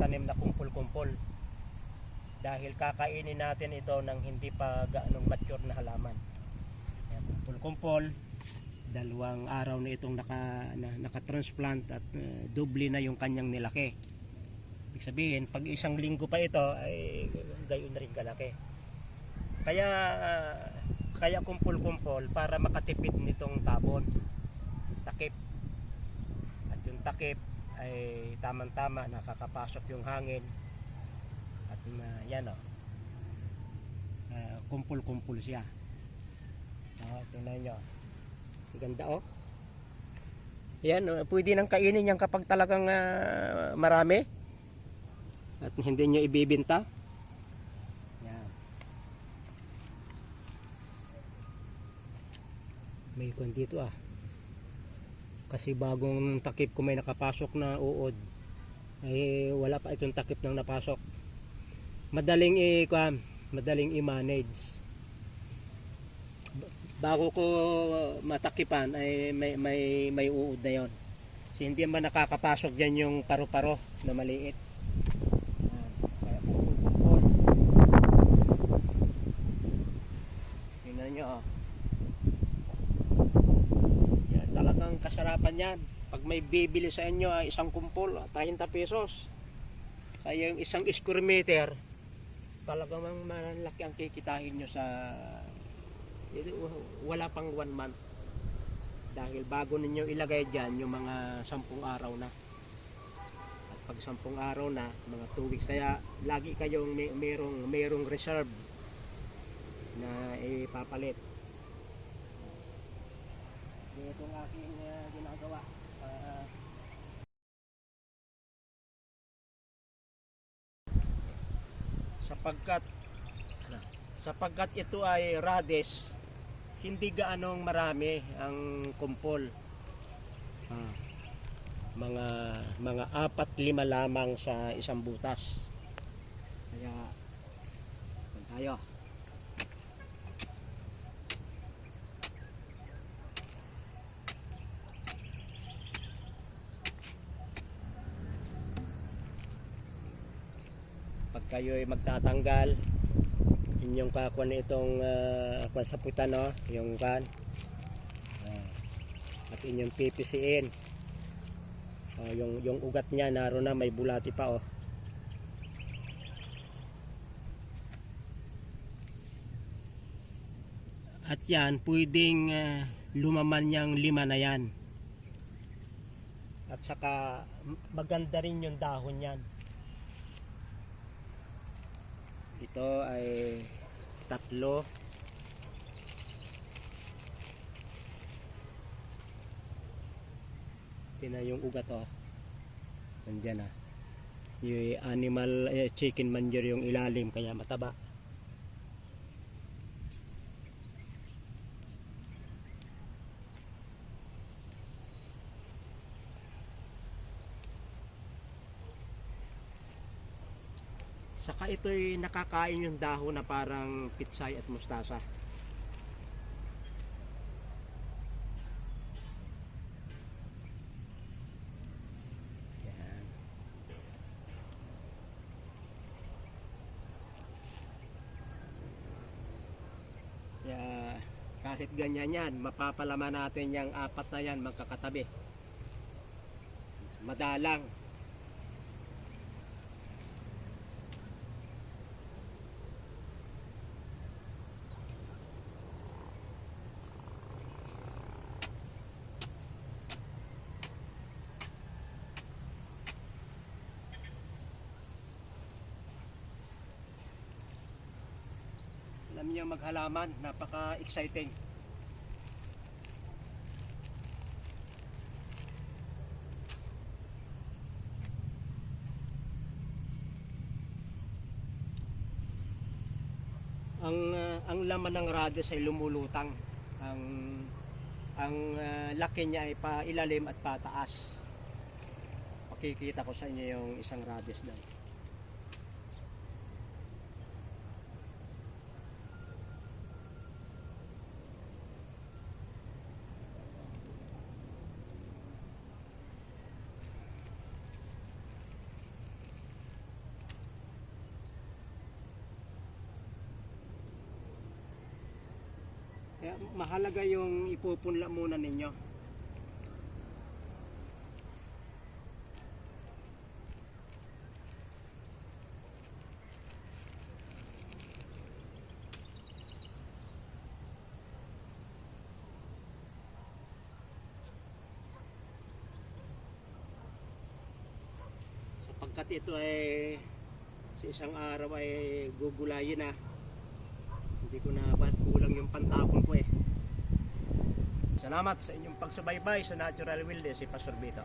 tanim na kumpol-kumpol. Dahil kakainin natin ito ng hindi pa gaanong mature na halaman. Ayan, kumpol-kumpol. 2 araw na itong naka-transplant at doble na yung kanyang nilaki. Ibig sabihin, pag 1 linggo pa ito ay gayon na rin kalaki. Kaya kumpol-kumpol para makatipid nitong tabon, takip. At yung takip ay tamang-tama, nakakapasok yung hangin. At yan o, kumpol-kumpol siya. Tingnan nyo, ganda o. Yan, pwede nang kainin yan kapag talagang marami at hindi nyo ibibinta. Yan. May ikon dito kasi bagong takip ko may nakapasok na uod, ay wala pa itong takip nang napasok. Madaling i-manage. Bago ko matakipan ay may uod na yon. Kasi hindi man nakakapasok dyan yung paru-paro na maliit. Kaya kumpul-kumpul. Tingnan nyo yan, talagang kasarapan yan. Pag may bibili sa inyo ay 1 kumpul, 30 pesos. Kaya yung 1 square meter, talagang malaki ang kikitahin nyo sa wala pang 1 month. Dahil bago ninyo ilagay dyan yung mga 10 araw na. At pag 10 araw na, mga 2 weeks, kaya lagi kayong merong reserve na ipapalit. Ito ang aking ginagawa. Sapagkat ito ay radish, hindi gaanong marami ang kumpol. Mga 4-5 lamang sa isang butas. Kaya tayo. Pag kayo ay magtatanggal, inyong kakuan itong kuan sa puta, no, yung kan, at inyong pipisiin. Yung ugat niya naroon na, may bulati pa At yan, pwedeng lumaman yung 5 na yan. At saka maganda rin yung dahon yan. Ito ay 3. Tingnan yung ugat nandyan yung animal chicken manure yung ilalim, kaya mataba. Saka ito'y nakakain yung dahon na parang pitsay at mustasa. Yan. Kaya kahit ganyan yan, mapapalaman natin yung 4 na yan magkakatabi. Madalang. Alam niyo maghalaman, napaka-exciting. Ang laman ng radish ay lumulutang. Ang laki niya ay pailalim at pataas. Pakikita ko sa inyo yung isang radish doon. Kaya mahalaga yung ipupunla muna ninyo. Sapagkat ito ay sa isang araw ay gugulayin na. Hindi ko na ba't kulang yung pantapon ko eh. Salamat sa inyong pagsubaybay sa Natural Wilderness, si Pastor Vito.